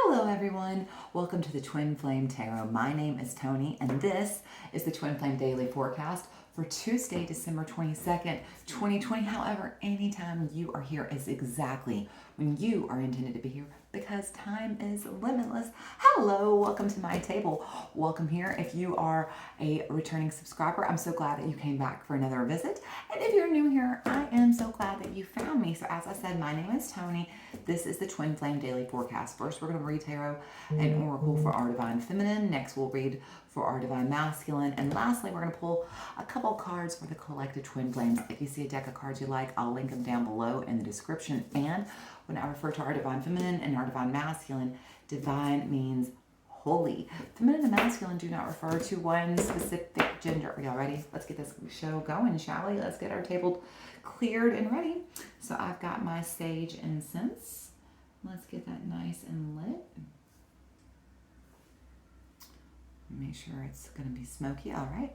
Hello everyone, welcome to the Twin Flame Tarot. My name is Tony and this is the Twin Flame Daily Forecast for Tuesday, December 22nd, 2020. However, anytime you are here is exactly when you are intended to be here because time is limitless. Hello, welcome to my table. Welcome here. If you are a returning subscriber, I'm so glad that you came back for another visit. And if you're new here, I am so glad that you found me. So as I said, my name is Tony. This is the Twin Flame Daily Forecast. First, we're going to read tarot and oracle for our divine feminine. Next, we'll read for our divine masculine. And lastly, we're going to pull a couple cards for the collective twin flames. If you see a deck of cards you like, I'll link them down below in the description. And when I refer to our divine feminine and our divine masculine, divine means holy. Feminine and masculine do not refer to one specific gender. Are y'all ready? Let's get this show going, shall we? Let's get our table cleared and ready. So I've got my sage incense. Let's get that nice and lit. Make sure it's going to be smoky. All right.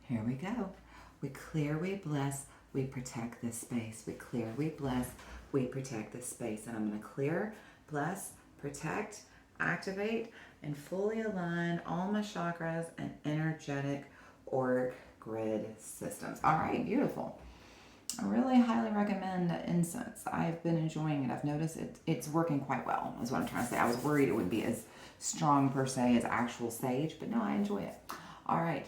Here we go. We clear, we bless, we protect this space. We clear, we bless, we protect this space. And I'm going to clear, bless, protect, activate, and fully align all my chakras and energetic auric grid systems. All right, beautiful. I really highly recommend incense. I've been enjoying it. I've noticed it's working quite well, is what I'm trying to say. I was worried it would be as strong per se as actual sage, but no, I enjoy it. All right,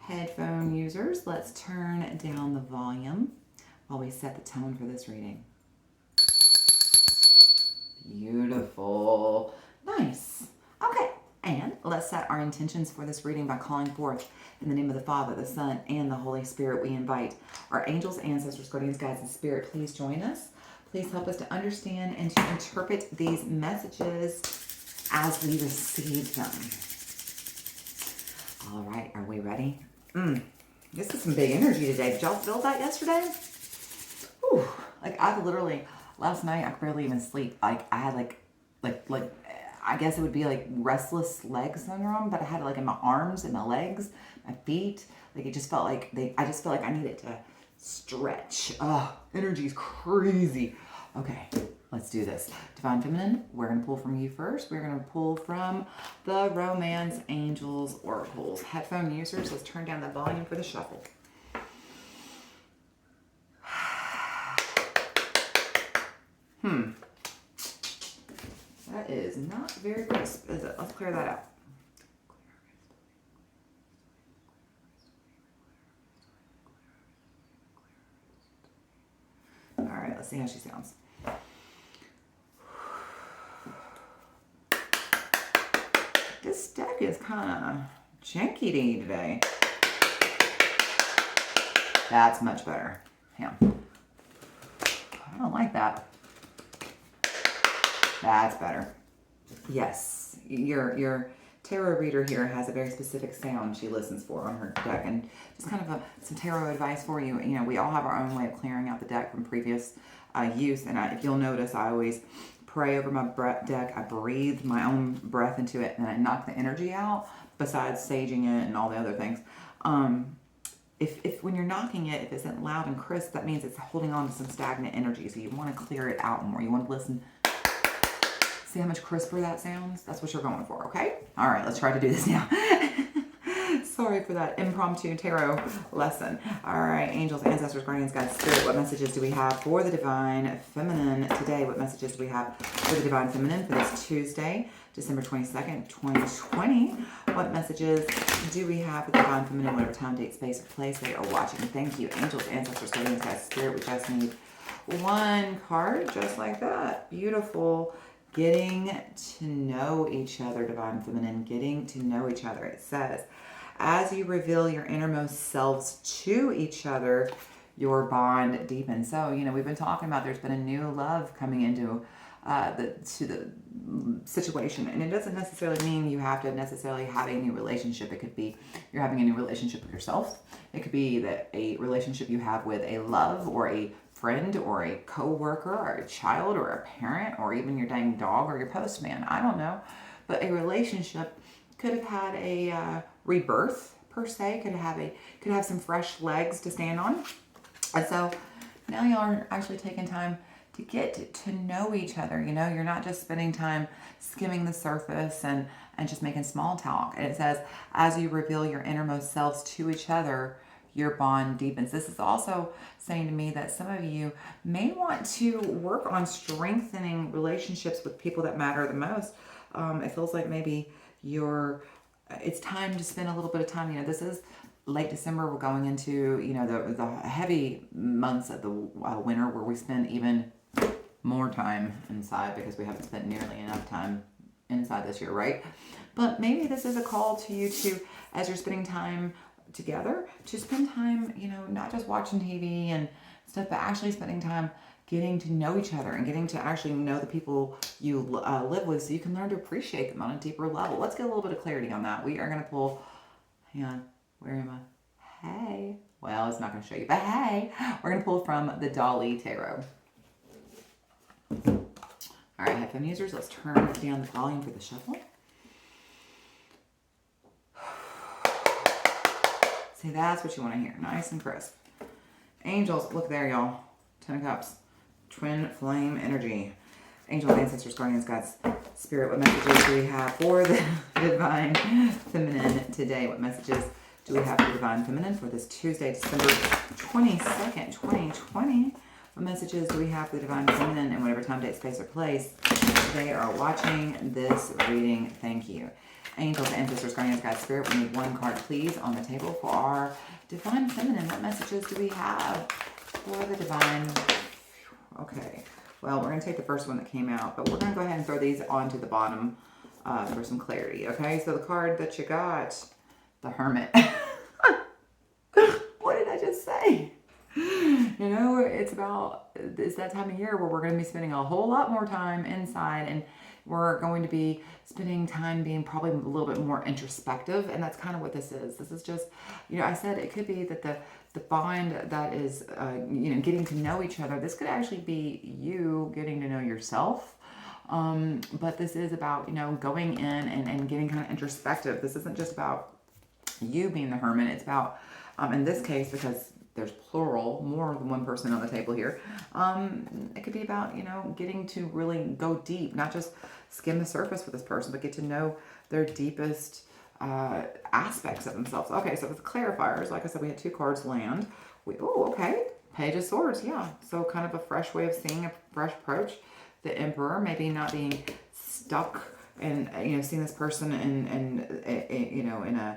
headphone users, let's turn down the volume while we set the tone for this reading. Beautiful. Nice. Okay, and let's set our intentions for this reading by calling forth in the name of the Father, the Son, and the Holy Spirit. We invite our angels, ancestors, guardians, guides, and spirit. Please join us. Please help us to understand and to interpret these messages as we receive them. All right, are we ready? This is some big energy today. Did y'all feel that yesterday? Whew. Like I've literally, last night I could barely even sleep. Like I had like I guess it would be like restless leg syndrome, but I had it like in my arms and my legs, my feet. Like it just felt like I just felt like I needed to stretch. Oh, energy is crazy. Okay, let's do this. Divine Feminine, we're going to pull from you first. We're going to pull from the Romance Angels Oracles. Headphone users, let's turn down the volume for the shuffle. That is not very crisp, is it? Let's clear that out. All right, let's see how she sounds. This deck is kind of janky today. That's much better. Yeah. I don't like that. That's better. Yes, your tarot reader here has a very specific sound she listens for on her deck, and just kind of some tarot advice for you. You know, we all have our own way of clearing out the deck from previous use, and if you'll notice, I always pray over my deck. I breathe my own breath into it, and I knock the energy out. Besides saging it and all the other things. If when you're knocking it, if it's isn't loud and crisp, that means it's holding on to some stagnant energy. So you want to clear it out more. You want to listen. See how much crisper that sounds? That's what you're going for, okay? All right, let's try to do this now. Sorry for that impromptu tarot lesson. All right, angels, ancestors, guardians, guides, spirit, what messages do we have for the divine feminine today? What messages do we have for the divine feminine for this Tuesday, December 22nd, 2020? What messages do we have for the divine feminine, whatever time, date, space, or place they are watching? Thank you, angels, ancestors, guardians, guides, spirit. We just need one card, just like that. Beautiful. Getting to know each other, divine feminine, getting to know each other. It says, as you reveal your innermost selves to each other, your bond deepens. So, you know, we've been talking about there's been a new love coming into the situation. And it doesn't necessarily mean you have to necessarily have a new relationship. It could be you're having a new relationship with yourself. It could be that a relationship you have with a love or a friend or a co-worker or a child or a parent or even your dang dog or your postman. I don't know. But a relationship could have had a rebirth per se, could have some fresh legs to stand on. And so now y'all are actually taking time to get to know each other. You know, you're not just spending time skimming the surface and just making small talk. And it says, as you reveal your innermost selves to each other, your bond deepens. This is also saying to me that some of you may want to work on strengthening relationships with people that matter the most. It feels like maybe it's time to spend a little bit of time. You know, this is late December. We're going into, you know, the heavy months of the winter, where we spend even more time inside because we haven't spent nearly enough time inside this year, right? But maybe this is a call to you to, as you're spending time together, to spend time, you know, not just watching TV and stuff, but actually spending time getting to know each other and getting to actually know the people you live with, so you can learn to appreciate them on a deeper level. Let's get a little bit of clarity on that. We are going to pull, hang on, where am I? Hey. Well, it's not going to show you, but hey, we're going to pull from the Dolly Tarot. All right, headphone users, let's turn down the volume for the shuffle. See, that's what you want to hear. Nice and crisp. Angels, look there, y'all. 10 of Cups. Twin flame energy. Angels, ancestors, guardians, gods, spirit, what messages do we have for the divine feminine today? What messages do we have for divine feminine for this Tuesday, December 22nd, 2020? What messages do we have for the divine feminine in whatever time, date, space, or place they are watching this reading? Thank you. Angels, ancestors, guardians, gods, spirit, we need one card, please, on the table for our divine feminine. What messages do we have for the divine? Okay, well, we're going to take the first one that came out, but we're going to go ahead and throw these onto the bottom for some clarity. Okay, so the card that you got, the Hermit. What did I just say? You know, it's that time of year where we're going to be spending a whole lot more time inside, and we're going to be spending time being probably a little bit more introspective, and that's kind of what this is. This is just, you know, I said it could be that the bond that is, you know, getting to know each other. This could actually be you getting to know yourself. But this is about, you know, going in and getting kind of introspective. This isn't just about you being the hermit. It's about, in this case, because there's plural, more than one person on the table here. It could be about, you know, getting to really go deep, not just skim the surface with this person, but get to know their deepest aspects of themselves. Okay, so with clarifiers, like I said, we had two cards land. Okay, Page of Swords, yeah. So kind of a fresh way of seeing, a fresh approach. The Emperor, maybe not being stuck and, you know, seeing this person and you know, in a,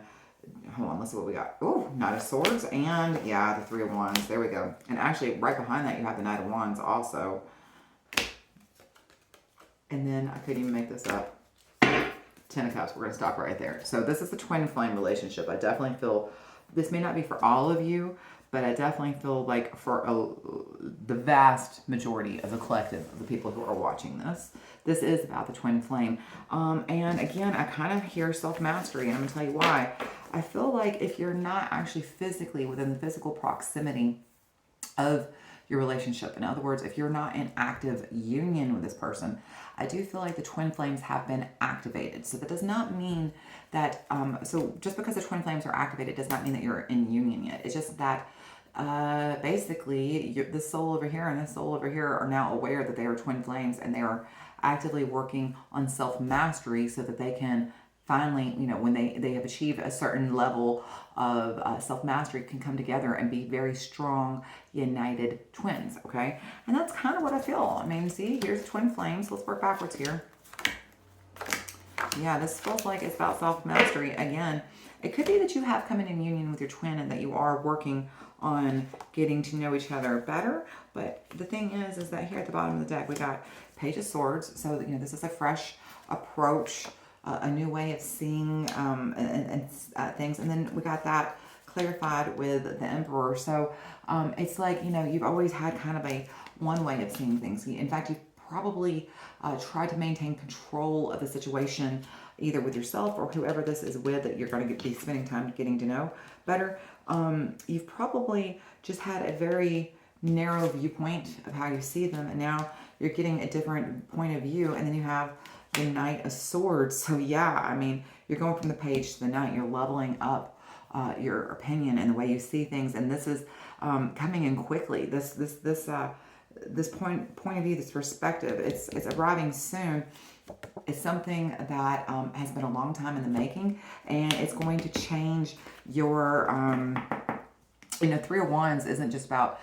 hold on, let's see what we got. Oh, Knight of Swords, and yeah, the Three of Wands. There we go. And actually, right behind that, you have the Knight of Wands also. And then, I couldn't even make this up. 10 of Cups. We're going to stop right there. So this is the twin flame relationship. I definitely feel, this may not be for all of you, but I definitely feel like for the vast majority of the collective of the people who are watching this, this is about the twin flame. And again, I kind of hear self-mastery, and I'm going to tell you why. I feel like if you're not actually physically within the physical proximity of your relationship, in other words, if you're not in active union with this person, I do feel like the twin flames have been activated. So that does not mean that, so just because the twin flames are activated does not mean that you're in union yet. It's just that basically this soul over here and this soul over here are now aware that they are twin flames, and they are actively working on self-mastery so that they can finally, you know, when they have achieved a certain level of self-mastery, can come together and be very strong, united twins, okay? And that's kind of what I feel. I mean, see, here's twin flames. Let's work backwards here. Yeah, this feels like it's about self-mastery. Again, it could be that you have come in union with your twin and that you are working on getting to know each other better. But the thing is that here at the bottom of the deck, we got Page of Swords. So, you know, this is a fresh approach, a new way of seeing things. And then we got that clarified with the Emperor. So it's like, you know, you've always had kind of a one way of seeing things. In fact, you've probably tried to maintain control of the situation, either with yourself or whoever this is with that you're going to be spending time getting to know better. You've probably just had a very narrow viewpoint of how you see them, and now you're getting a different point of view. And then you have the Knight of Swords. So yeah, I mean, you're going from the page to the knight. You're leveling up your opinion and the way you see things, and this is coming in quickly. This this point of view, this perspective, it's arriving soon. It's something that has been a long time in the making, and it's going to change your, Three of Wands isn't just about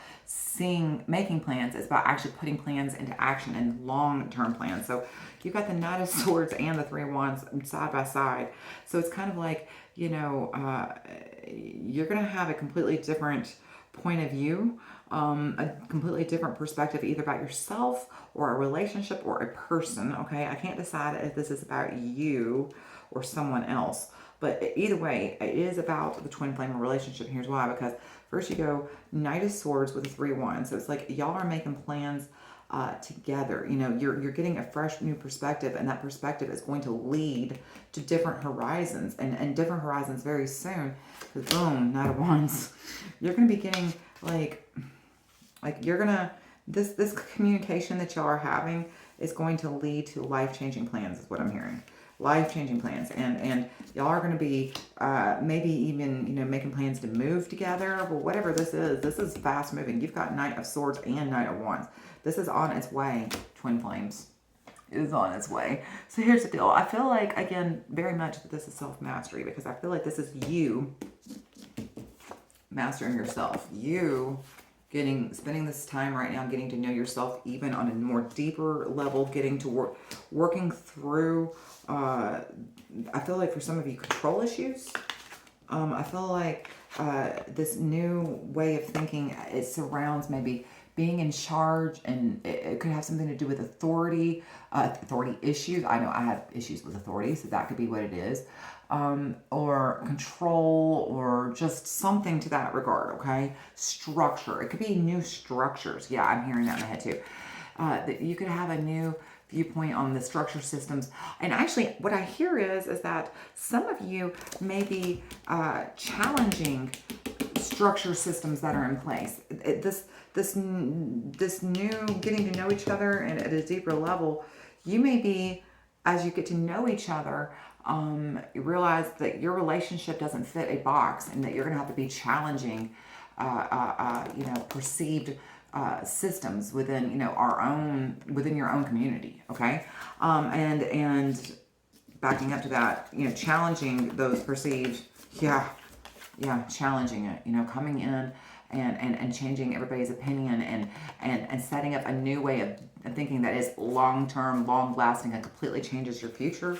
making plans. It's about actually putting plans into action and long-term plans. So you've got the Knight of Swords and the Three of Wands side by side. So it's kind of like, you're going to have a completely different point of view, a completely different perspective, either about yourself or a relationship or a person. Okay, I can't decide if this is about you or someone else, but either way, it is about the twin flame relationship. Here's why: because first you go Knight of Swords with the Three of Wands, so it's like y'all are making plans together. You're getting a fresh new perspective, and that perspective is going to lead to different horizons, and different horizons very soon. Because boom, Knight of Wands, you're going to be getting like you're gonna, this communication that y'all are having is going to lead to life-changing plans, is what I'm hearing. Life-changing plans, and y'all are going to be maybe even making plans to move together, or whatever this is fast moving. You've got Knight of Swords and Knight of Wands. This is on its way, twin flames. It is on its way. So here's the deal. I feel like, again, very much that this is self-mastery, because I feel like this is you mastering yourself. You spending this time right now getting to know yourself even on a more deeper level, getting to working through, I feel like for some of you, control issues. I feel like this new way of thinking, it surrounds maybe being in charge, and it could have something to do with authority issues. I know I have issues with authority, so that could be what it is. Or control, or just something to that regard, okay? Structure. It could be new structures. Yeah, I'm hearing that in my head too. That you could have a new viewpoint on the structure systems. And actually, what I hear is that some of you may be challenging structure systems that are in place. This new getting to know each other and at a deeper level, you may be, as you get to know each other, you realize that your relationship doesn't fit a box, and that you're going to have to be challenging, perceived systems within, within your own community. Okay. And backing up to that, challenging those perceived, challenging it, coming in and changing everybody's opinion, and setting up a new way of thinking that is long-term, long-lasting, and completely changes your future.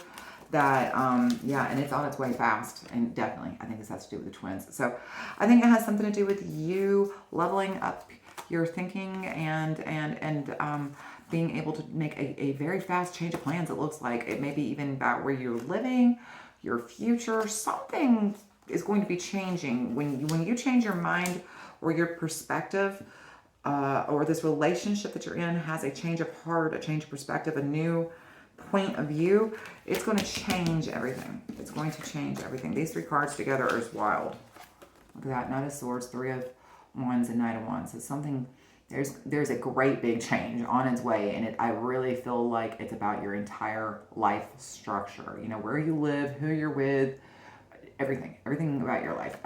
That, and it's on its way fast, and definitely, I think this has to do with the twins. So I think it has something to do with you leveling up your thinking and being able to make a very fast change of plans. It looks like it may be even about where you're living, your future. Something is going to be changing when you change your mind or your perspective, or this relationship that you're in has a change of heart, a change of perspective, a new point of view. It's going to change everything. It's going to change everything. These three cards together is wild. Look at that. Knight of Swords, Three of Wands, and Knight of Wands. So something, there's a great big change on its way, and I really feel like it's about your entire life structure. Where you live, who you're with, everything about your life.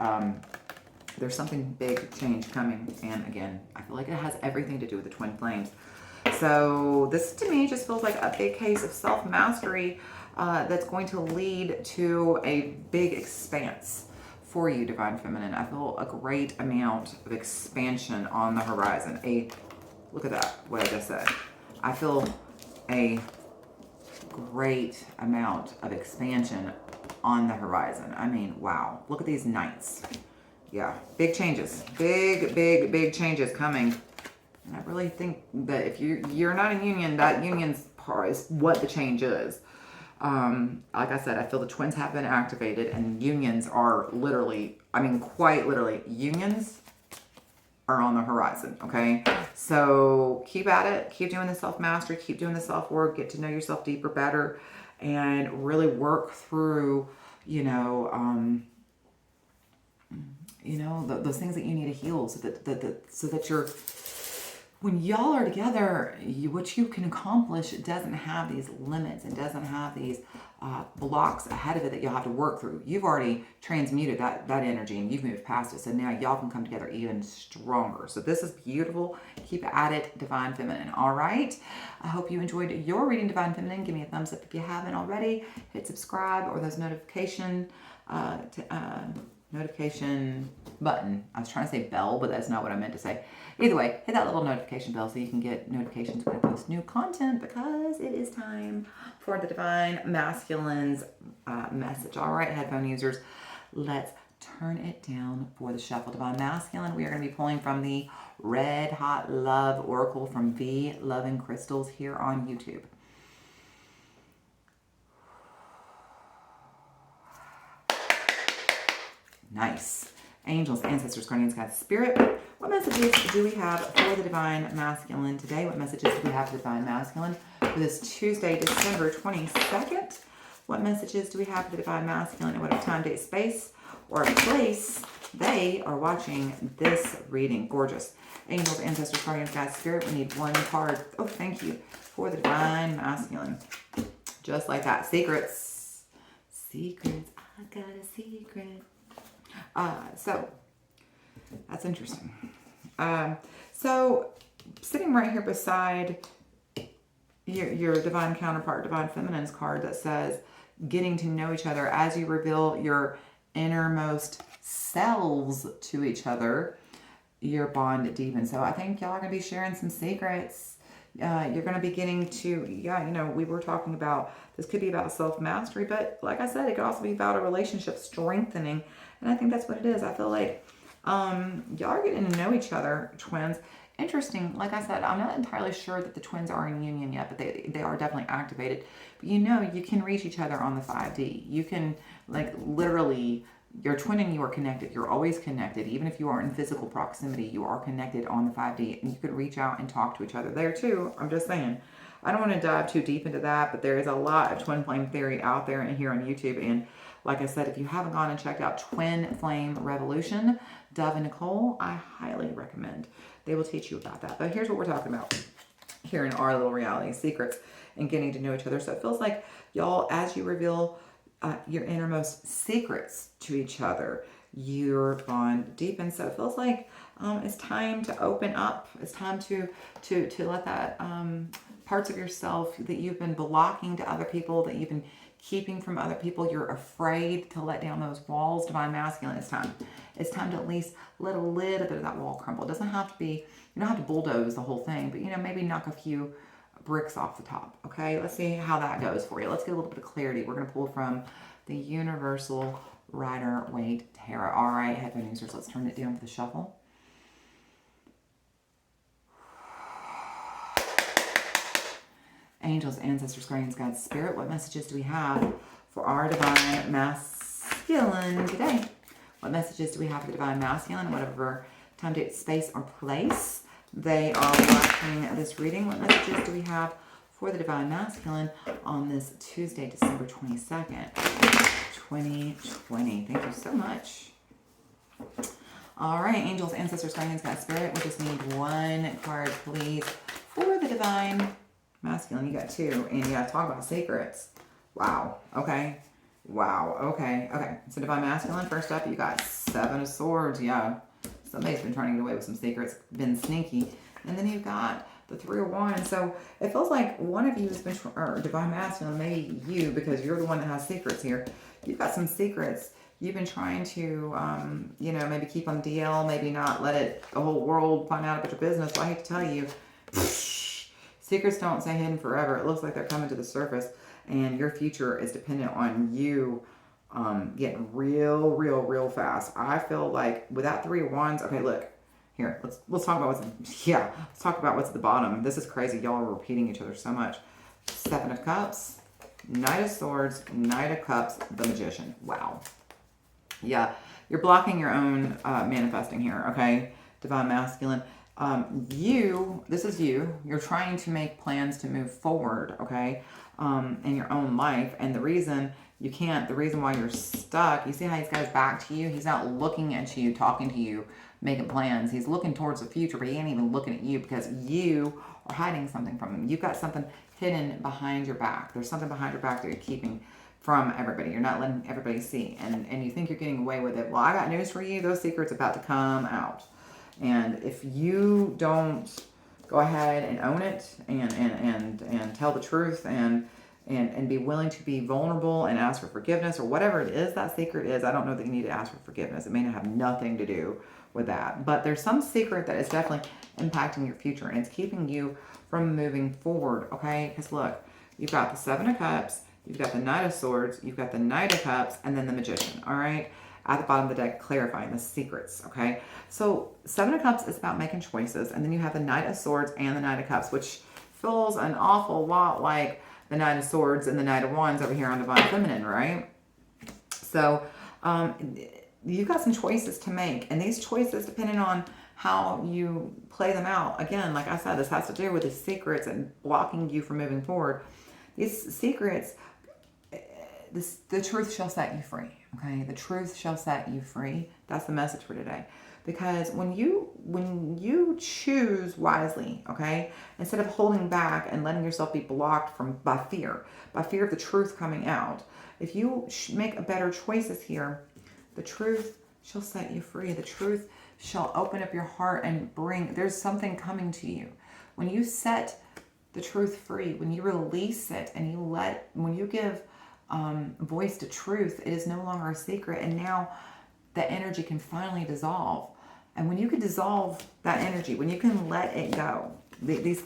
There's something big change coming, and again, I feel like it has everything to do with the twin flames. So this to me just feels like a big case of self-mastery that's going to lead to a big expanse for you, Divine Feminine. I feel a great amount of expansion on the horizon. Look at that, what I just said. I feel a great amount of expansion on the horizon. I mean, wow. Look at these knights. Yeah, big changes. Big changes coming. And I really think that if you're not in union, that union's part is what the change is. Like I said, I feel the twins have been activated, and unions are literally, quite literally, unions are on the horizon, okay? So keep at it. Keep doing the self-mastery. Keep doing the self-work. Get to know yourself deeper, better, and really work through, those things that you need to heal, so that you're when y'all are together, what you can accomplish, it doesn't have these limits. It doesn't have these blocks ahead of it that you'll have to work through. You've already transmuted that energy and you've moved past it. So now y'all can come together even stronger. So this is beautiful. Keep at it, Divine Feminine. All right. I hope you enjoyed your reading, Divine Feminine. Give me a thumbs up if you haven't already. Hit subscribe or those notification button. I was trying to say bell, but that's not what I meant to say. Either way, hit that little notification bell so you can get notifications when I post new content, because it is time for the Divine Masculine's message. All right, headphone users, let's turn it down for the shuffle. Divine Masculine, we are going to be pulling from the Red Hot Love Oracle from V Loving Crystals here on YouTube. Nice. Angels, ancestors, guardians, guides, spirit. What messages do we have for the Divine Masculine today? What messages do we have for the Divine Masculine for this Tuesday, December 22nd? What messages do we have for the Divine Masculine and what time, date, space, or place they are watching this reading? Gorgeous. Angels, ancestors, guardians, guides, spirit. We need one card. Oh, thank you. For the Divine Masculine. Just like that. Secrets. Secrets. I got a secret. So that's interesting. So sitting right here beside your divine counterpart, Divine Feminine's card that says getting to know each other as you reveal your innermost selves to each other, your bond deepens. So I think y'all are going to be sharing some secrets. You're going to be getting to, we were talking about, this could be about self-mastery, but like I said, it could also be about a relationship strengthening. And I think that's what it is. I feel like y'all are getting to know each other, twins. Interesting. Like I said, I'm not entirely sure that the twins are in union yet, but they are definitely activated. But you can reach each other on the 5D. You can, like, literally, your twin and you are connected. You're always connected. Even if you are in physical proximity, you are connected on the 5D. And you could reach out and talk to each other there too. I'm just saying. I don't want to dive too deep into that, but there is a lot of twin flame theory out there and here on YouTube. And like I said, if you haven't gone and checked out Twin Flame Revolution, Dove and Nicole, I highly recommend. They will teach you about that. But here's what we're talking about here in our little reality, secrets and getting to know each other. So it feels like y'all, as you reveal your innermost secrets to each other, your bond deepens. So it feels like it's time to open up. It's time to let that parts of yourself that you've been blocking to other people, that you've been keeping from other people, you're afraid to let down those walls. Divine Masculine, it's time. It's time to at least let a little bit of that wall crumble. It doesn't have to be, you don't have to bulldoze the whole thing, but maybe knock a few bricks off the top. Okay, let's see how that goes for you. Let's get a little bit of clarity. We're going to pull from the Universal Rider-Waite Tarot. All right, headphone users, let's turn it down for the shuffle. Angels, ancestors, guardians, guides, spirit. What messages do we have for our Divine Masculine today? What messages do we have for the Divine Masculine, whatever time, date, space, or place they are watching this reading? What messages do we have for the Divine Masculine on this Tuesday, December 22nd, 2020? Thank you so much. All right, angels, ancestors, guardians, guides, spirit. We just need one card, please, for the Divine Masculine. You got two, and you got to talk about secrets. Wow. Okay. Wow. Okay. Okay. So Divine Masculine, first up, you got 7 of Swords. Yeah. Somebody's been trying to get away with some secrets, been sneaky. And then you've got the 3 of Wands. So it feels like one of you has been, or Divine Masculine, maybe you, because you're the one that has secrets here. You've got some secrets you've been trying to, maybe keep on the DL, maybe not let the whole world find out about your business. Well, I hate to tell you, secrets don't stay hidden forever. It looks like they're coming to the surface, and your future is dependent on you getting real fast. I feel like with that 3 of Wands, okay, look, here, let's talk about let's talk about what's at the bottom. This is crazy. Y'all are repeating each other so much. 7 of Cups, Knight of Swords, Knight of Cups, the Magician. Wow. Yeah, you're blocking your own manifesting here, okay? Divine Masculine. This is you. You're trying to make plans to move forward, okay, in your own life. And the reason you can't, the reason why you're stuck, you see how he's got his back to you? He's not looking at you, talking to you, making plans. He's looking towards the future, but he ain't even looking at you because you are hiding something from him. You've got something hidden behind your back. There's something behind your back that you're keeping from everybody. You're not letting everybody see. And you think you're getting away with it. Well, I got news for you. Those secrets are about to come out. And if you don't go ahead and own it and tell the truth and be willing to be vulnerable and ask for forgiveness or whatever it is that secret is, I don't know that you need to ask for forgiveness. It may not have nothing to do with that. But there's some secret that is definitely impacting your future, and it's keeping you from moving forward, okay? Because look, you've got the Seven of Cups, you've got the Knight of Swords, you've got the Knight of Cups, and then the Magician, all right? At the bottom of the deck, clarifying the secrets, okay? So Seven of Cups is about making choices, and then you have the Knight of Swords and the Knight of Cups, which feels an awful lot like the Knight of Swords and the Knight of Wands over here on Divine Feminine, right? So you've got some choices to make, and these choices, depending on how you play them out, again, like I said, this has to do with the secrets and blocking you from moving forward. These secrets, the truth shall set you free, okay? The truth shall set you free. That's the message for today. Because when you choose wisely, okay, instead of holding back and letting yourself be blocked by fear of the truth coming out, if you make better choices here, the truth shall set you free. The truth shall open up your heart and there's something coming to you. When you set the truth free, when you release it and when you give voice to truth, it is no longer a secret, and now the energy can finally dissolve. And when you can dissolve that energy, when you can let it go, these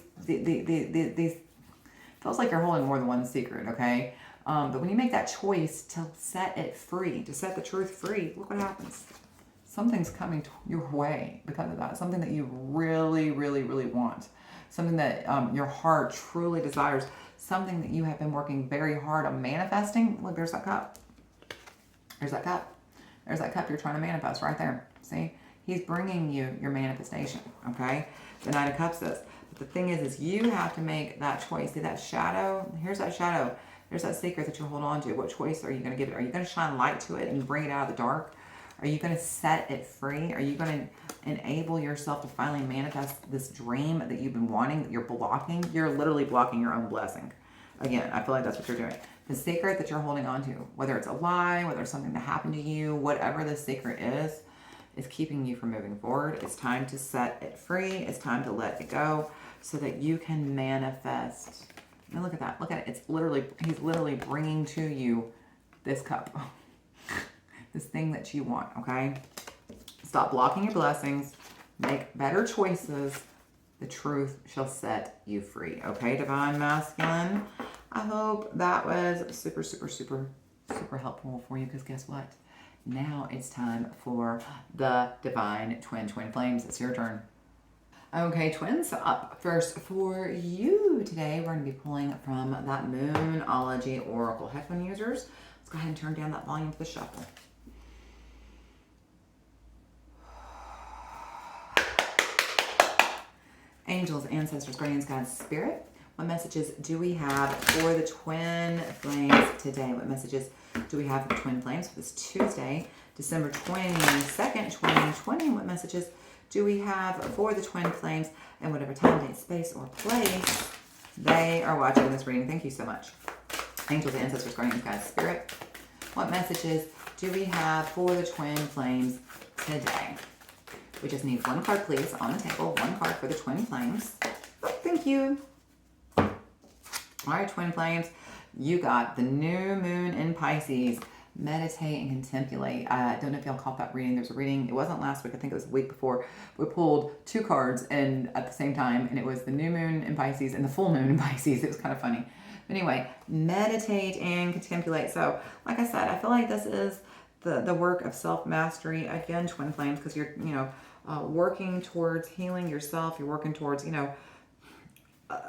feels like you're holding more than one secret, okay? But when you make that choice to set it free, to set the truth free, look what happens. Something's coming your way because of that. Something that you really, really, really want. Something that your heart truly desires. Something that you have been working very hard on manifesting. Look, there's that cup. There's that cup. There's that cup you're trying to manifest right there. See? He's bringing you your manifestation, okay? The Knight of Cups is. But the thing is you have to make that choice. See that shadow? Here's that shadow. There's that secret that you hold on to. What choice are you going to give it? Are you going to shine light to it and bring it out of the dark? Are you going to set it free? Are you going to enable yourself to finally manifest this dream that you've been wanting, that you're blocking? You're literally blocking your own blessing. Again, I feel like that's what you're doing. The secret that you're holding on to, whether it's a lie, whether it's something that happened to you, whatever the secret is keeping you from moving forward. It's time to set it free. It's time to let it go so that you can manifest. Now look at that. Look at it. He's literally bringing to you this cup. This thing that you want, okay? Stop blocking your blessings. Make better choices. The truth shall set you free. Okay, Divine Masculine? I hope that was super, super, super, super helpful for you, because guess what? Now it's time for the Divine Twin Flames. It's your turn. Okay, twins, up first for you today, we're going to be pulling from that Moonology Oracle. Headphone users, let's go ahead and turn down that volume for the shuffle. Angels, ancestors, guardians, God, spirit, what messages do we have for the Twin Flames today? What messages do we have for the Twin Flames for this Tuesday, December 22nd, 2020? What messages do we have for the Twin Flames in whatever time, date, space, or place they are watching this reading? Thank you so much. Angels, ancestors, guardians, God, spirit, what messages do we have for the Twin Flames today? We just need one card, please, on the table. One card for the Twin Flames. Oh, thank you. All right, Twin Flames, you got the new moon in Pisces. Meditate and contemplate. I don't know if y'all caught that reading. There's a reading. It wasn't last week. I think it was the week before. We pulled two cards and at the same time, and it was the new moon in Pisces and the full moon in Pisces. It was kind of funny. But anyway, meditate and contemplate. So, like I said, I feel like this is the work of self-mastery. Again, Twin Flames, because you're, working towards healing yourself. You're working towards,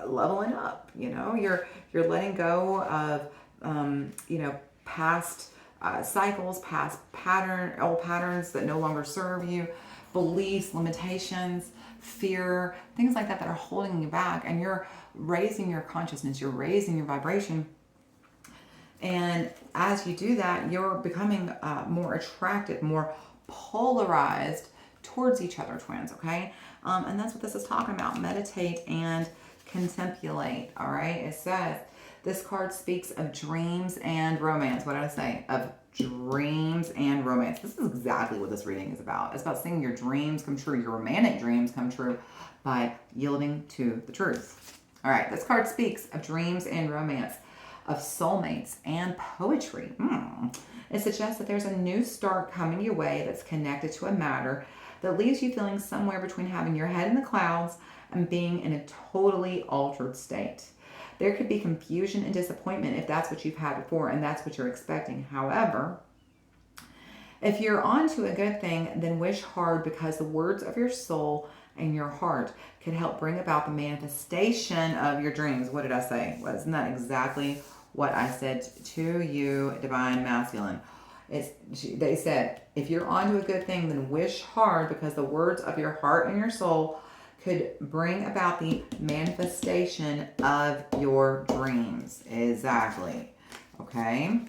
leveling up. You're letting go of, past cycles, past old patterns that no longer serve you, beliefs, limitations, fear, things like that are holding you back. And you're raising your consciousness. You're raising your vibration. And as you do that, you're becoming more attracted, more polarized towards each other, twins, okay? And that's what this is talking about. Meditate and contemplate, all right? It says, this card speaks of dreams and romance. What did I say? Of dreams and romance. This is exactly what this reading is about. It's about seeing your dreams come true, your romantic dreams come true by yielding to the truth. All right, this card speaks of dreams and romance, of soulmates and poetry. It suggests that there's a new start coming your way that's connected to a matter that leaves you feeling somewhere between having your head in the clouds and being in a totally altered state. There could be confusion and disappointment if that's what you've had before and that's what you're expecting. However, if you're on to a good thing, then wish hard, because the words of your soul and your heart could help bring about the manifestation of your dreams. What did I say? Wasn't that exactly what I said to you, Divine Masculine? They said, if you're on to a good thing, then wish hard, because the words of your heart and your soul could bring about the manifestation of your dreams. Exactly. Okay.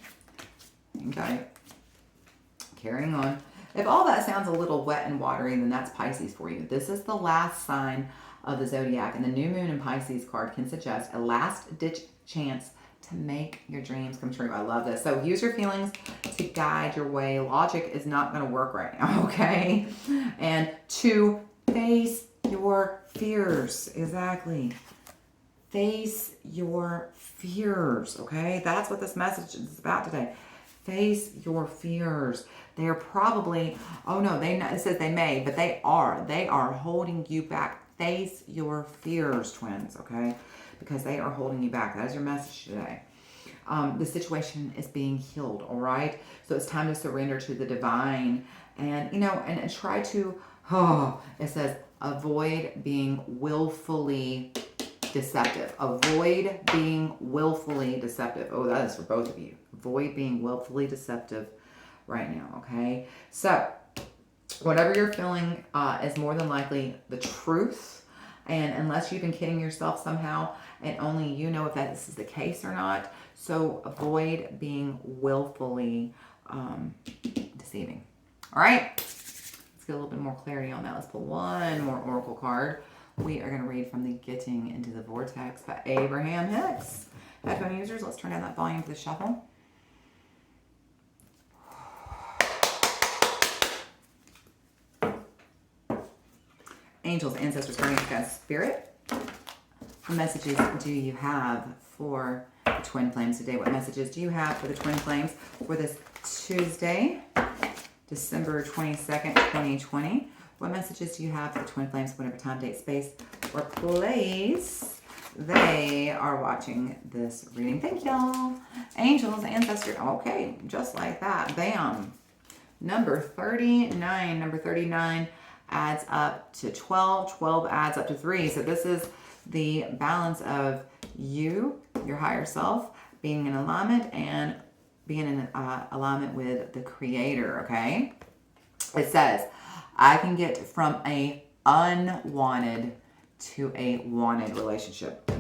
Carrying on. If all that sounds a little wet and watery, then that's Pisces for you. This is the last sign of the zodiac, and the new moon in Pisces card can suggest a last-ditch chance to make your dreams come true. I love this. So use your feelings to guide your way. Logic is not going to work right now, okay? And to face your fears. Exactly. Face your fears, okay? That's what this message is about today. Face your fears. They're probably, oh no, it says they may, but they are holding you back. Face your fears, twins, okay? Because they are holding you back. That is your message today. The situation is being healed, all right? So it's time to surrender to the divine and, and try to, it says, avoid being willfully deceptive. Avoid being willfully deceptive. Oh, that is for both of you. Avoid being willfully deceptive right now, okay? So whatever you're feeling is more than likely the truth. And unless you've been kidding yourself somehow, and only you know if this is the case or not. So avoid being willfully deceiving. All right? Let's get a little bit more clarity on that. Let's pull one more oracle card. We are going to read from the Getting into the Vortex by Abraham Hicks. Headphone users, let's turn down that volume for the shuffle. Angels, ancestors, guardians, guides, spirit. What messages do you have for the twin flames today? What messages do you have for the twin flames for this Tuesday, December 22nd, 2020? What messages do you have for the twin flames, whatever time, date, space, or place they are watching this reading? Thank y'all. Angels, ancestors. Okay, just like that. Bam. Number 39. Number 39 adds up to 12. 12 adds up to 3. So this is the balance of you, your higher self, being in alignment and being in alignment with the Creator, okay? It says, I can get from a unwanted to a wanted relationship.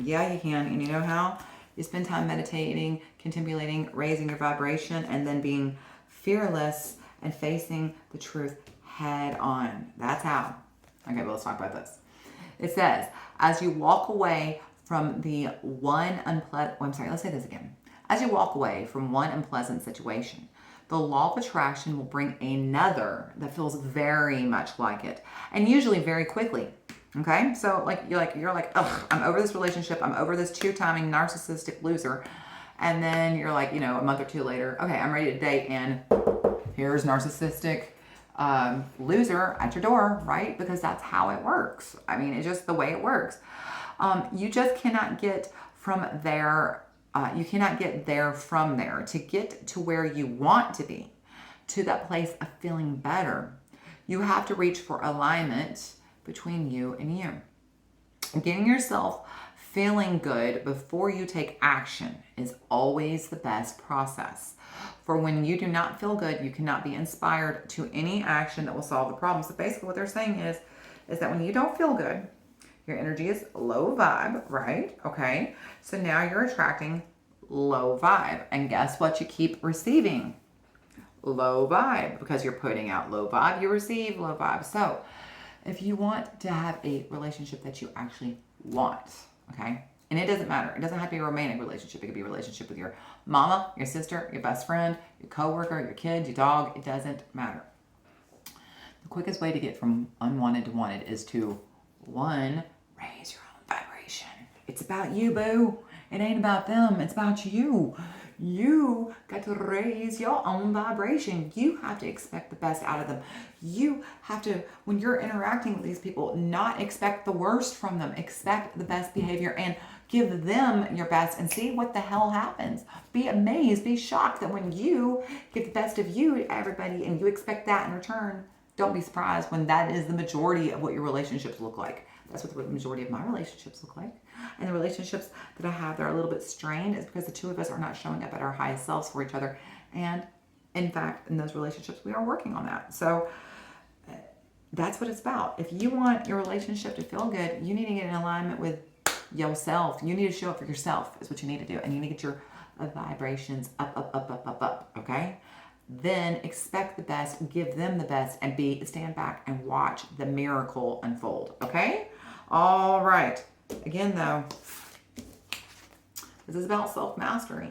Yeah, you can. And you know how? You spend time meditating, contemplating, raising your vibration, and then being fearless and facing the truth head on. That's how. Okay, well, let's talk about this. It says, as you walk away from the let's say this again. As you walk away from one unpleasant situation, the law of attraction will bring another that feels very much like it, and usually very quickly. Okay, so you're like, ugh, I'm over this relationship. I'm over this two-timing narcissistic loser, and then you're like, a month or two later, okay, I'm ready to date, and here's narcissistic loser at your door, right? Because that's how it works. I mean, it's just the way it works. You just cannot get from there. You cannot get there from there. To get to where you want to be, to that place of feeling better, you have to reach for alignment between you and you. Getting yourself feeling good before you take action is always the best process. For when you do not feel good, you cannot be inspired to any action that will solve the problem. So basically what they're saying is that when you don't feel good, your energy is low vibe, right? Okay. So now you're attracting low vibe. And guess what you keep receiving? low vibe. Because you're putting out low vibe, you receive low vibe. So if you want to have a relationship that you actually want, okay? And it doesn't matter. It doesn't have to be a romantic relationship. It could be a relationship with your mama, your sister, your best friend, your coworker, your kid, your dog. It doesn't matter. The quickest way to get from unwanted to wanted is to, one, raise your own vibration. It's about you, boo. It ain't about them. It's about you. You got to raise your own vibration. You have to expect the best out of them. You have to, when you're interacting with these people, not expect the worst from them. Expect the best behavior and give them your best and see what the hell happens. Be amazed, be shocked that when you give the best of you to everybody and you expect that in return, don't be surprised when that is the majority of what your relationships look like. That's what the majority of my relationships look like. And the relationships that I have that are a little bit strained is because the two of us are not showing up at our highest selves for each other. And in fact, in those relationships, we are working on that. So that's what it's about. If you want your relationship to feel good, you need to get in alignment with yourself. You need to show up for yourself is what you need to do. And you need to get your vibrations up, okay? Then expect the best, give them the best, and stand back and watch the miracle unfold, okay? All right. Again, though, this is about self-mastery.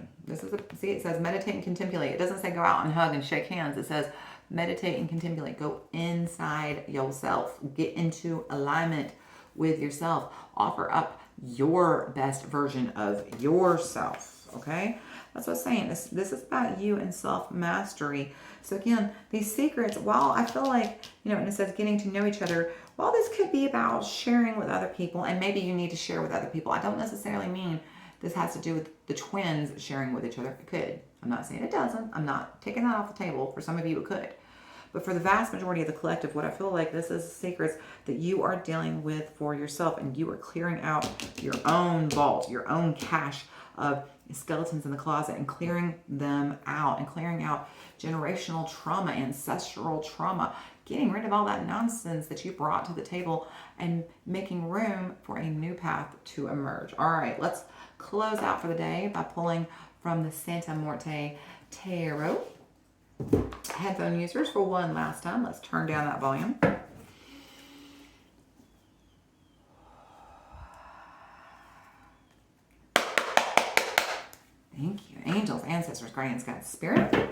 See, it says meditate and contemplate. It doesn't say go out and hug and shake hands. It says meditate and contemplate. Go inside yourself. Get into alignment with yourself. Offer up your best version of yourself, okay? That's what I'm saying. This is about you and self-mastery. So again, these secrets, while I feel like, and it says getting to know each other, while this could be about sharing with other people, and maybe you need to share with other people, I don't necessarily mean this has to do with the twins sharing with each other. It could. I'm not saying it doesn't. I'm not taking that off the table. For some of you, it could. But for the vast majority of the collective, what I feel like this is secrets that you are dealing with for yourself, and you are clearing out your own vault, your own cache of skeletons in the closet, and clearing them out, and clearing out generational trauma, ancestral trauma, getting rid of all that nonsense that you brought to the table and making room for a new path to emerge. All right, let's close out for the day by pulling from the Santa Muerte Tarot. Headphone users, for one last time, let's turn down that volume. Thank you. Angels, ancestors, guardians, God, spirit.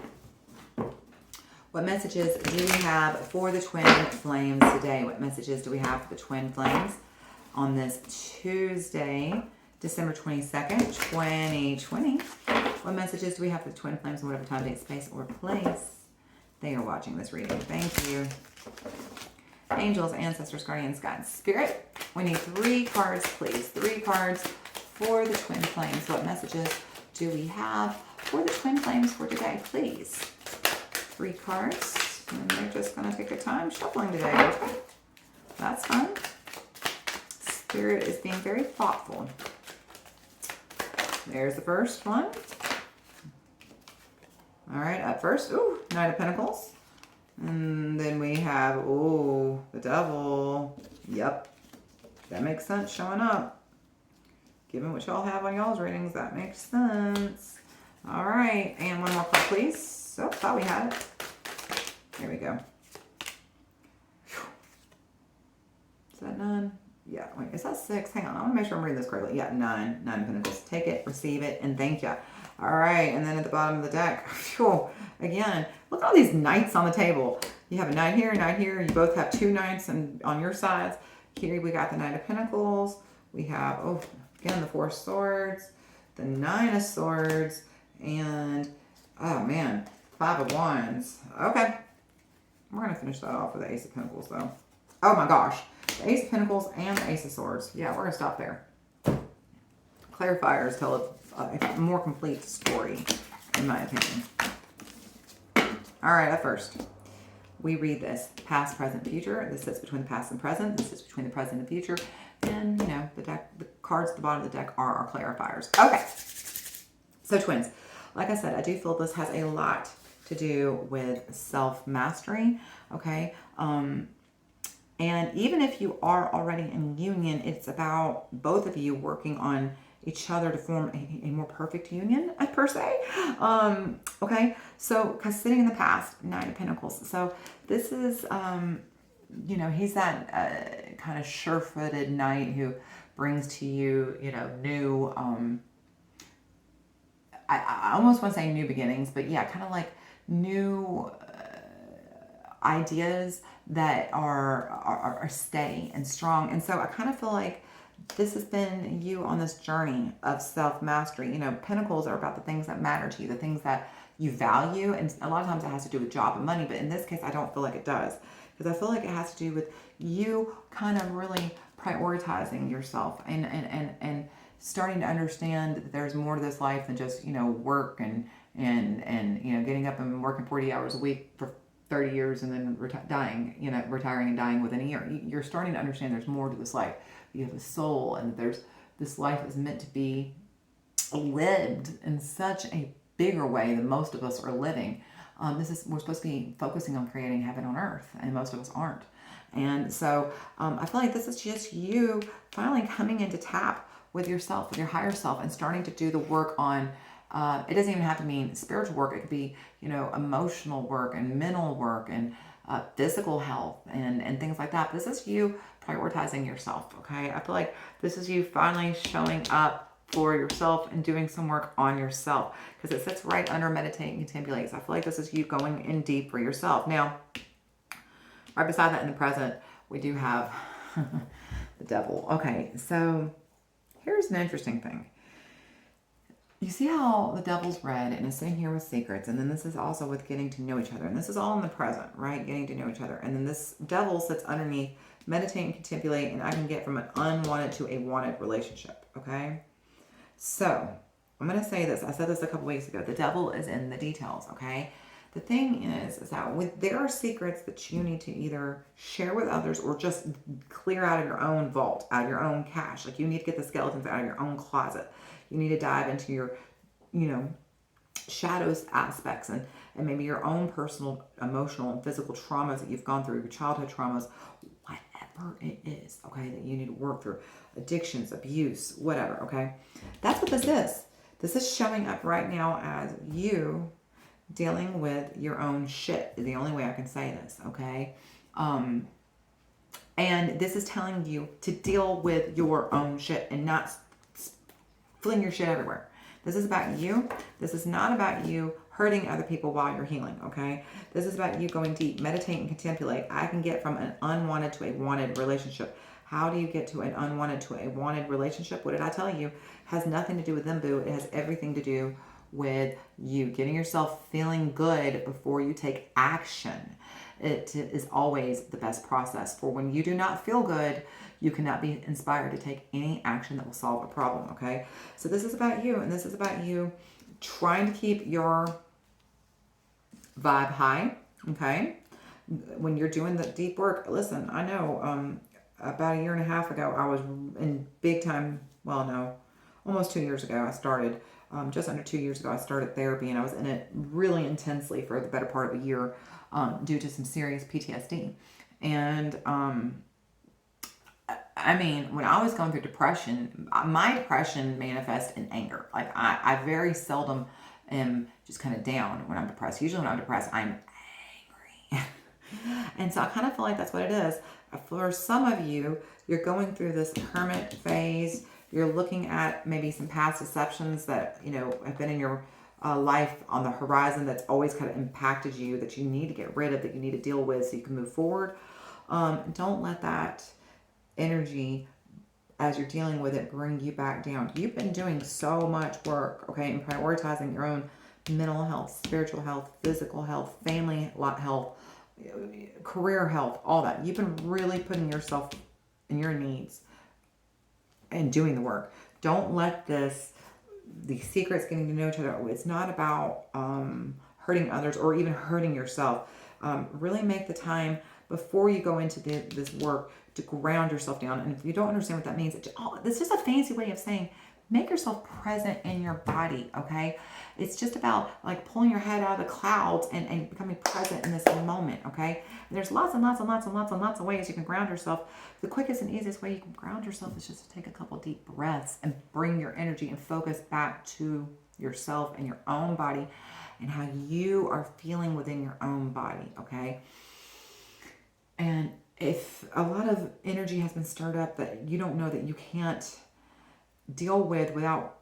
What messages do we have for the twin flames today? What messages do we have for the twin flames on this Tuesday, December 22nd, 2020? What messages do we have for the twin flames in whatever time, date, space, or place they are watching this reading? Thank you. Angels, ancestors, guardians, God, spirit. We need 3 cards, please. 3 cards for the twin flames. What messages do we have for the twin flames for today, please? 3 cards, and they're just going to take their time shuffling today. Okay, that's fun. Spirit is being very thoughtful. There's the first one. All right, up first, Knight of Pentacles. And then we have, the Devil. Yep, that makes sense showing up. Given what y'all have on y'all's readings, that makes sense. All right, and one more card, please. Oh, thought we had it. There we go. Is that 9? Yeah, wait, is that 6? Hang on, I want to make sure I'm reading this correctly. Yeah, 9 of Pentacles. Take it, receive it, and thank you. All right, and then at the bottom of the deck, again, look at all these knights on the table. You have a knight here, a knight here. You both have 2 knights on your sides. Here we got the Knight of Pentacles. We have, again, the 4 swords, the 9 of swords, and, 5 of wands. Okay. We're going to finish that off with the Ace of Pentacles, though. Oh, my gosh. The Ace of Pentacles and the Ace of Swords. Yeah, we're going to stop there. Clarifiers tell a more complete story, in my opinion. All right, at first, we read this. Past, present, future. This sits between the past and present. This sits between the present and the future. And, the cards at the bottom of the deck are our clarifiers. Okay. So, twins. Like I said, I do feel this has a lot to do with self-mastery, okay? And even if you are already in union, it's about both of you working on each other to form a more perfect union, per se. Okay, so because sitting in the past, Nine of Pentacles. So this is, you know, he's that kind of sure-footed knight who brings to you, you know, new, I almost want to say new beginnings, but yeah, kind of like new ideas that are steady and strong. And so I kind of feel like this has been you on this journey of self-mastery. You know, pentacles are about the things that matter to you, the things that you value. And a lot of times it has to do with job and money. But in this case, I don't feel like it does. Because I feel like it has to do with you kind of really prioritizing yourself and starting to understand that there's more to this life than just, you know, work and you know, getting up and working 40 hours a week for 30 years and then dying, you know, retiring and dying within a year. You're starting to understand there's more to this life. You have a soul, and this life is meant to be lived in such a bigger way than most of us are living. We're supposed to be focusing on creating heaven on earth, and most of us aren't. And so I feel like this is just you finally coming into tap with yourself, with your higher self, and starting to do the work on, it doesn't even have to mean spiritual work. It could be, you know, emotional work and mental work and physical health and things like that. This is you prioritizing yourself, okay? I feel like this is you finally showing up for yourself and doing some work on yourself, because it sits right under meditate and contemplate. So I feel like this is you going in deep for yourself. Now, right beside that in the present, we do have the devil. Okay, so here's an interesting thing. You see how the devil's red and is sitting here with secrets, and then this is also with getting to know each other. And this is all in the present, right? Getting to know each other. And then this devil sits underneath meditate and contemplate, and I can get from an unwanted to a wanted relationship, okay? So I'm going to say this. I said this a couple weeks ago. The devil is in the details, okay? The thing is that there are secrets that you need to either share with others or just clear out of your own vault, out of your own cache. Like, you need to get the skeletons out of your own closet. You need to dive into your, you know, shadows aspects and maybe your own personal, emotional, and physical traumas that you've gone through, your childhood traumas, whatever it is, okay, that you need to work through. Addictions, abuse, whatever, okay? That's what this is. This is showing up right now as you dealing with your own shit, is the only way I can say this, okay? And this is telling you to deal with your own shit and not fling your shit everywhere. This is about you. This is not about you hurting other people while you're healing, okay? This is about you going deep, meditate and contemplate. I can get from an unwanted to a wanted relationship. How do you get to an unwanted to a wanted relationship? What did I tell you? It has nothing to do with them, boo. It has everything to do with you getting yourself feeling good before you take action. It is always the best process. For when you do not feel good, you cannot be inspired to take any action that will solve a problem, okay? So this is about you, and this is about you trying to keep your vibe high, okay? When you're doing the deep work, listen, I know about a year and a half ago, I was in big time, well, no, almost 2 years ago, I started, just under 2 years ago, I started therapy, and I was in it really intensely for the better part of a year due to some serious PTSD. And I mean, when I was going through depression, my depression manifests in anger. Like, I very seldom am just kind of down when I'm depressed. Usually when I'm depressed, I'm angry. And so I kind of feel like that's what it is. For some of you, you're going through this hermit phase. You're looking at maybe some past deceptions that, you know, have been in your life on the horizon that's always kind of impacted you, that you need to get rid of, that you need to deal with so you can move forward. Don't let that energy, as you're dealing with it, bring you back down. You've been doing so much work, okay, and prioritizing your own mental health, spiritual health, physical health, family health, career health, all that. You've been really putting yourself and your needs and doing the work. Don't let these secrets, getting to know each other, it's not about hurting others or even hurting yourself. Really make the time before you go into this work to ground yourself down. And if you don't understand what that means, it's just a fancy way of saying make yourself present in your body, okay? It's just about like pulling your head out of the clouds and becoming present in this moment, okay? And there's lots and lots and lots and lots and lots of ways you can ground yourself. The quickest and easiest way you can ground yourself is just to take a couple deep breaths and bring your energy and focus back to yourself and your own body and how you are feeling within your own body, okay? And if a lot of energy has been stirred up that you don't know that you can't deal with without,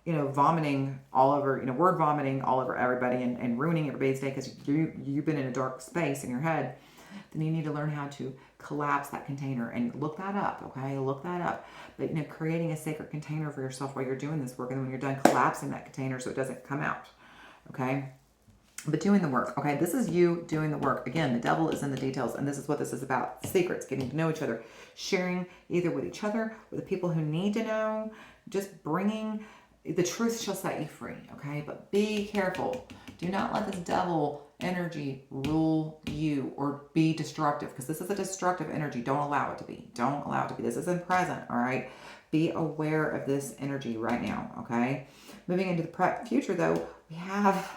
vomiting all over, word vomiting all over everybody and ruining everybody's day because you've been in a dark space in your head, then you need to learn how to collapse that container and look that up, okay? Look that up. But, creating a sacred container for yourself while you're doing this work, and when you're done, collapsing that container so it doesn't come out, okay? But doing the work, okay? This is you doing the work. Again, the devil is in the details, and this is what this is about. Secrets, getting to know each other, sharing either with each other, with the people who need to know, just bringing, the truth shall set you free, okay? But be careful. Do not let this devil energy rule you or be destructive, because this is a destructive energy. Don't allow it to be. Don't allow it to be. This isn't present, all right? Be aware of this energy right now, okay? Moving into the future, though, we have...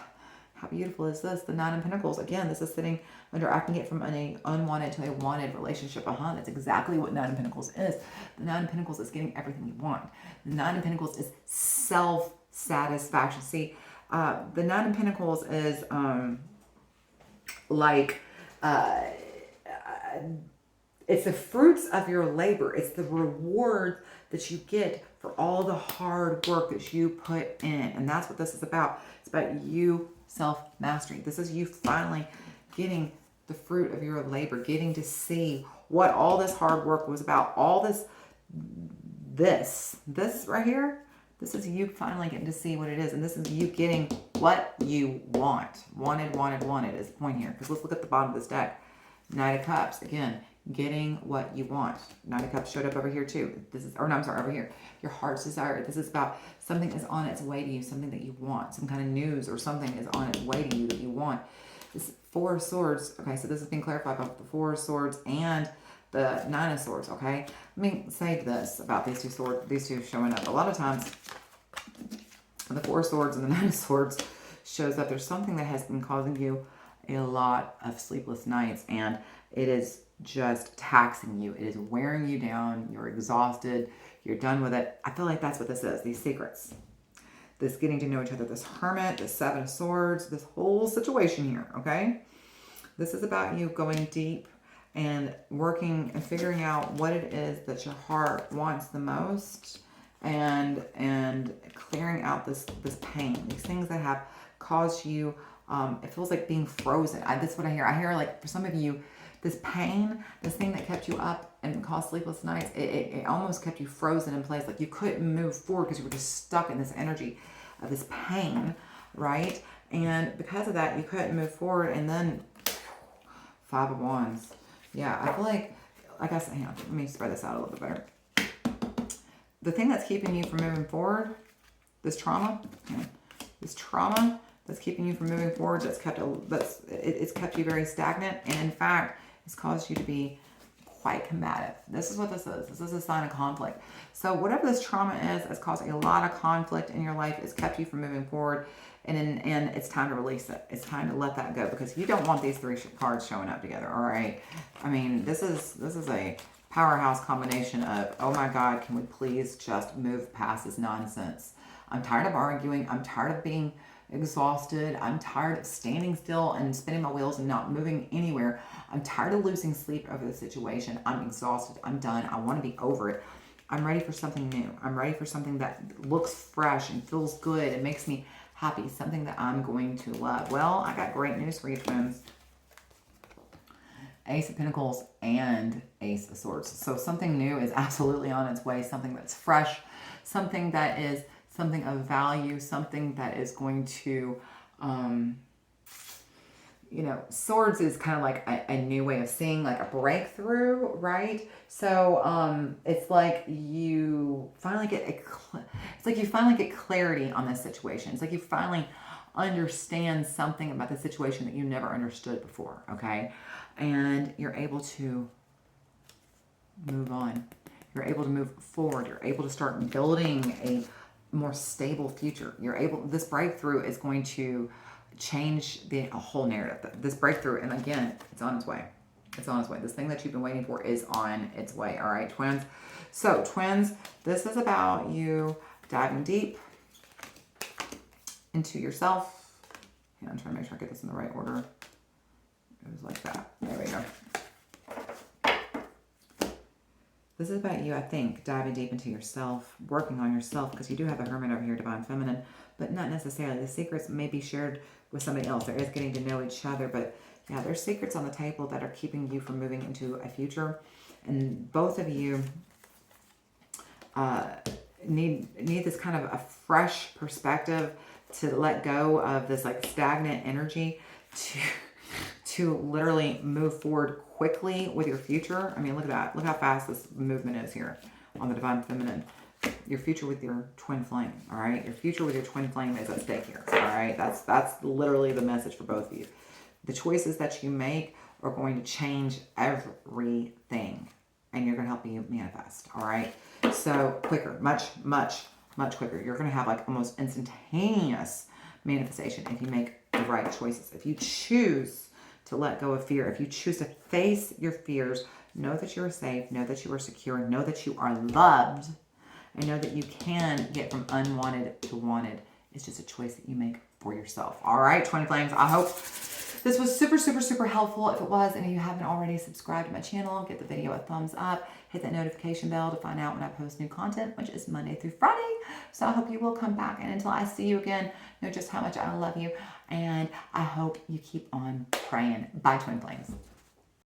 How beautiful is this? The Nine of Pentacles. Again, this is sitting under, I can get from an unwanted to a wanted relationship. That's exactly what Nine of Pentacles is. The Nine of Pentacles is getting everything you want. The Nine of Pentacles is self-satisfaction. See, the Nine of Pentacles is it's the fruits of your labor. It's the reward that you get for all the hard work that you put in. And that's what this is about. It's about you self-mastery. This is you finally getting the fruit of your labor, getting to see what all this hard work was about. All this right here, this is you finally getting to see what it is. And this is you getting what you want. Wanted is the point here. Because let's look at the bottom of this deck. Knight of Cups. Again, getting what you want. Knight of Cups showed up over here too. Over here. Your heart's desire. This is about something is on its way to you, something that you want, some kind of news or something is on its way to you that you want. This Four of Swords. Okay, so this has been clarified about the Four of Swords and the Nine of Swords, okay? Let me say this about these two showing up. A lot of times, the Four of Swords and the Nine of Swords shows that there's something that has been causing you a lot of sleepless nights, and it is just taxing you. It is wearing you down. You're exhausted. You're done with it. I feel like that's what this is, these secrets. This getting to know each other, this Hermit, this Seven of Swords, this whole situation here, okay? This is about you going deep and working and figuring out what it is that your heart wants the most and clearing out this pain, these things that have caused you, it feels like being frozen. That's what I hear. I hear like for some of you, this pain, this thing that kept you up and caused sleepless nights, it almost kept you frozen in place. Like you couldn't move forward because you were just stuck in this energy of this pain, right? And because of that, you couldn't move forward. And then Five of Wands. Yeah, I feel like I said, hang on, let me spread this out a little bit better. The thing that's keeping you from moving forward, this trauma that's keeping you from moving forward, it's kept you very stagnant, and in fact, it's caused you to be quite combative. This is what this is. This is a sign of conflict. So whatever this trauma is, has caused a lot of conflict in your life. It's kept you from moving forward, and it's time to release it. It's time to let that go, because you don't want these three cards showing up together. All right. I mean, this is a powerhouse combination of, oh my God, can we please just move past this nonsense? I'm tired of arguing. I'm tired of being exhausted. I'm tired of standing still and spinning my wheels and not moving anywhere. I'm tired of losing sleep over the situation. I'm exhausted. I'm done. I want to be over it. I'm ready for something new. I'm ready for something that looks fresh and feels good and makes me happy. Something that I'm going to love. Well, I got great news for you, twins. Ace of Pentacles and Ace of Swords. So something new is absolutely on its way. Something that's fresh. Something that is something of value, something that is going to, swords is kind of like a new way of seeing, like a breakthrough, right? So it's like you finally get clarity on this situation. It's like you finally understand something about the situation that you never understood before, okay? And you're able to move on. You're able to move forward. You're able to start building a more stable future. This breakthrough is going to change the whole narrative. This breakthrough, and again, it's on its way. It's on its way. This thing that you've been waiting for is on its way. All right, twins. So, twins, this is about you diving deep into yourself. Yeah, I'm trying to make sure I get this in the right order. It was like that. There we go. This is about you, I think, diving deep into yourself, working on yourself, because you do have a Hermit over here, Divine Feminine, but not necessarily. The secrets may be shared with somebody else. There is getting to know each other, but yeah, there's secrets on the table that are keeping you from moving into a future. And both of you need this kind of a fresh perspective to let go of this like stagnant energy to literally move forward quickly with your future. I mean, look at that. Look how fast this movement is here on the Divine Feminine. Your future with your twin flame, all right? Your future with your twin flame is at stake here, all right? That's literally the message for both of you. The choices that you make are going to change everything, and you're going to help you manifest, all right? So quicker, much quicker. You're going to have like almost instantaneous manifestation if you make the right choices. If you choose to let go of fear, if you choose to face your fears, know that you are safe, know that you are secure, know that you are loved, and know that you can get from unwanted to wanted. It's just a choice that you make for yourself. All right, twin flames, I hope this was super helpful. If it was, and if you haven't already subscribed to my channel, give the video a thumbs up, hit that notification bell to find out when I post new content, which is Monday through Friday. So I hope you will come back, and until I see you again, know just how much I love you, and I hope you keep on praying. Bye, twin flames.